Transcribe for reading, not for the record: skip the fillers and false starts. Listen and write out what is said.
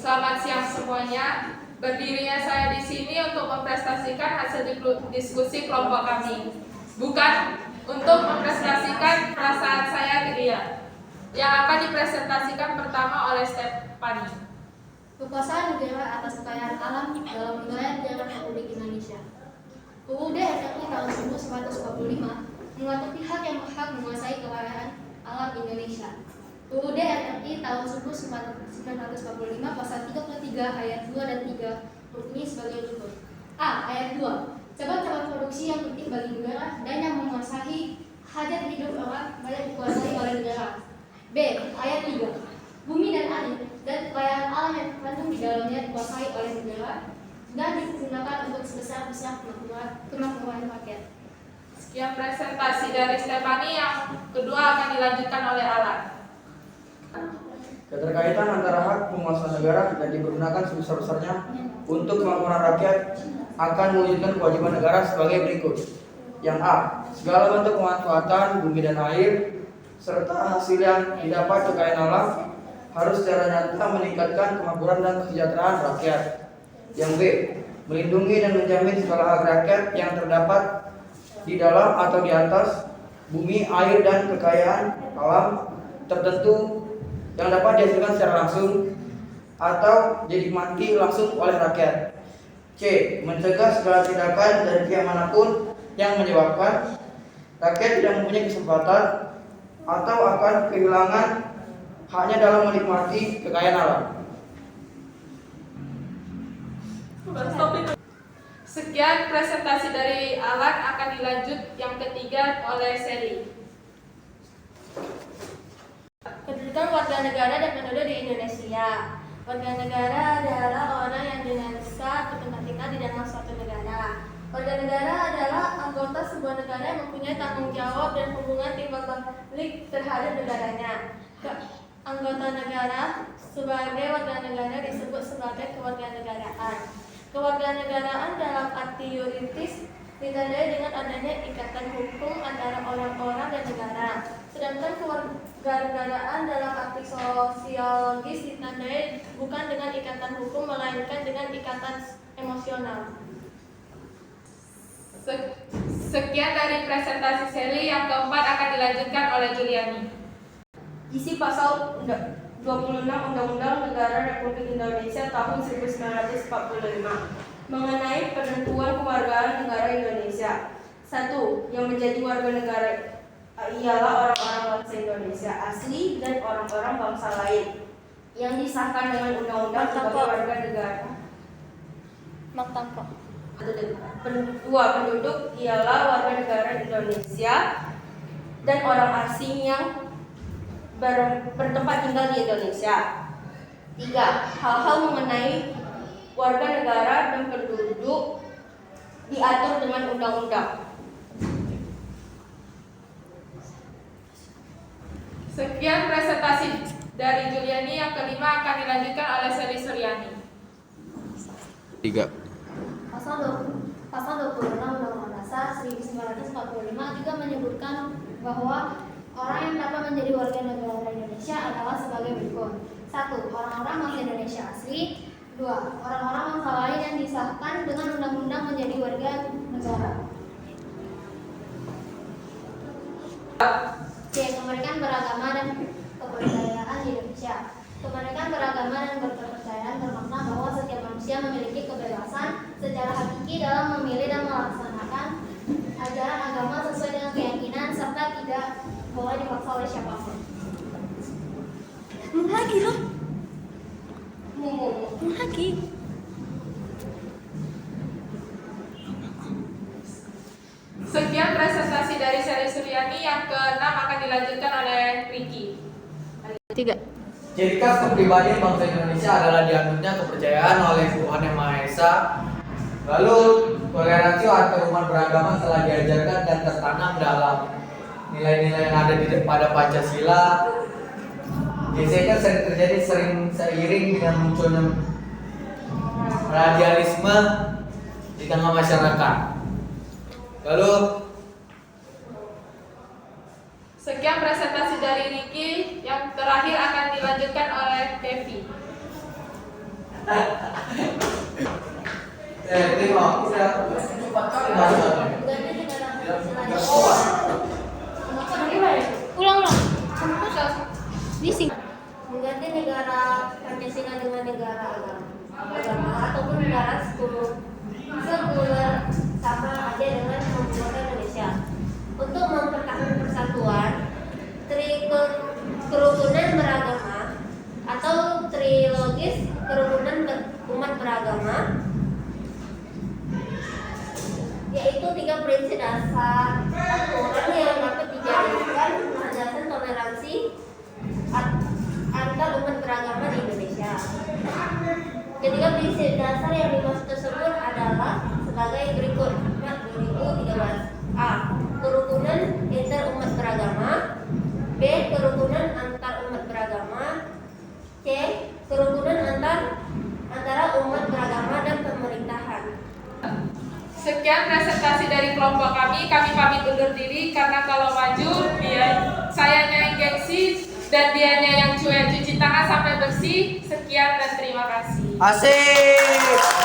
Selamat siang semuanya. Berdirinya saya di sini untuk mempresentasikan hasil diskusi kelompok kami, bukan untuk mempresentasikan perasaan saya ke dia. Yang akan dipresentasikan pertama oleh Stefani. Kekuasaan negara atas kekayaan alam dalam wilayah negara Republik Indonesia. UUD RI tahun 1945 mengatur pihak yang berhak menguasai kekayaan alam Indonesia. UUD RI tahun 1945 pasal 33 ayat 2 dan 3 berbunyi sebagai berikut. A. Ayat 2. Cabang-cabang produksi yang penting bagi negara dan yang menguasai hajat hidup orang boleh dikuasai oleh negara. B. Ayat 3. Bumi dan air dan kekayaan alam yang terkandung di dalamnya dikuasai oleh negara dan digunakan untuk sebesar-besar kemakmuran rakyat. Sekian presentasi dari Stefani. Yang kedua akan dilanjutkan oleh Alan. Keterkaitan antara hak penguasaan negara dan dipergunakan sebesar-besarnya untuk kemakmuran rakyat akan mewujudkan kewajiban negara sebagai berikut. Yang A. Segala bentuk pemanfaatan bumi dan air serta hasil yang didapat kekayaan alam harus secara nyata meningkatkan kemakmuran dan kesejahteraan rakyat. Yang B. Melindungi dan menjamin segala hak rakyat yang terdapat di dalam atau di atas bumi, air, dan kekayaan alam tertentu yang dapat dihasilkan secara langsung atau dinikmati langsung oleh rakyat. C. Mencegah segala tindakan dari pihak manapun yang menyebabkan rakyat tidak mempunyai kesempatan atau akan kehilangan haknya dalam menikmati kekayaan alam. Sekian presentasi dari Alan. Akan dilanjut yang ketiga oleh Sally. Kedudukan warga negara dan penduduk di Indonesia. Warga negara adalah orang yang dinamika bertingkat tingkat di dalam suatu negara. Warga negara adalah anggota sebuah negara yang mempunyai tanggung jawab dan hubungan timbal balik terhadap negaranya. Anggota negara sebagai warga negara disebut sebagai kewarganegaraan. Kewarganegaraan dalam arti yuridis ditandai dengan adanya ikatan hukum antara orang-orang dan negara. Sedangkan kewarganegaraan dalam arti sosiologis ditandai bukan dengan ikatan hukum melainkan dengan ikatan emosional. Sekian dari presentasi Sally. Yang keempat akan dilanjutkan oleh Juliani. Isi pasal 26 Undang-Undang Negara Republik Indonesia tahun 1945 mengenai penentuan kewargaan negara Indonesia. 1. Yang menjadi warga negara ialah orang-orang bangsa Indonesia asli dan orang-orang bangsa lain yang disahkan dengan undang-undang sebagai warga negara. Dua, penduduk ialah warga negara Indonesia dan orang asing yang bertempat tinggal di Indonesia. 3. Hal-hal mengenai warga negara dan penduduk diatur dengan undang-undang. Sekian presentasi dari Juliani. Yang kelima akan dilanjutkan oleh Sally Suryani. 3. Pasal 26 Undang-Undang Dasar 1945 juga menyebutkan bahwa orang yang dapat menjadi warga negara Indonesia adalah sebagai berikut. 1. Orang-orang bangsa Indonesia asli. 2. Orang-orang bangsa lain yang disahkan dengan undang-undang menjadi warga negara. C. Kemerdekaan beragama dan kepercayaan di Indonesia. Kemerdekaan beragama dan berkepercayaan bermakna bahwa setiap manusia memiliki kebebasan secara hakiki dalam memilih dan melaksanakan ajaran agama sesuai dengan keyakinan serta tidak boleh dipaksa oleh siapapun. Lagi loh. Lagi. Sekian presentasi dari Sally Suryani. Yang keenam akan dilanjutkan oleh Ricky. 3. Ciri khas kepribadian bangsa Indonesia adalah dianutnya kepercayaan oleh Tuhan Yang Maha Esa. Lalu toleransi atau umat beragama telah diajarkan dan tertanam dalam nilai-nilai yang ada pada Pancasila. Gesekan sering terjadi seiring dengan munculnya radialisme di tengah masyarakat. Lalu sekian presentasi presentasi dari Ricky. Yang terakhir akan dilanjutkan oleh Devi. 3. Ciri khas kepribadian bangsa Indonesia adalah dianutnya kepercayaan oleh Tuhan Yang Maha Esa. Lalu toleransi atau umat beragama telah diajarkan dan tertanam dalam nilai-nilai yang ada pada Pancasila. Gesekan sering terjadi seiring dengan munculnya radialisme di tengah masyarakat. Lalu Sekian presentasi dari Ricky. Yang terakhir akan dilanjutkan oleh Devi. Tengok, udah 4 kali baru. Ulang. Bising. Mengganti negara Pancasila dengan negara agama ataupun negara sekuler sama aja dengan membuat Indonesia. Untuk mempertahankan persatuan, kerukunan beragama atau trilogis kerukunan umat beragama, yaitu 3 prinsip dasar aturan yang dapat dijadikan landasan toleransi antar umat beragama di Indonesia. Ketiga prinsip dasar yang dimaksud tersebut adalah sebagai berikut. 2013. A. Kerukunan inter umat beragama. B. Kerukunan antar umat beragama. C. Kerukunan antara umat beragama dan pemerintahan. Sekian presentasi dari kelompok kami pamit undur diri karena kalau maju sayanya yang gengsi dan dianya yang cuek, cuci tangan sampai bersih. Sekian dan terima kasih. Asik.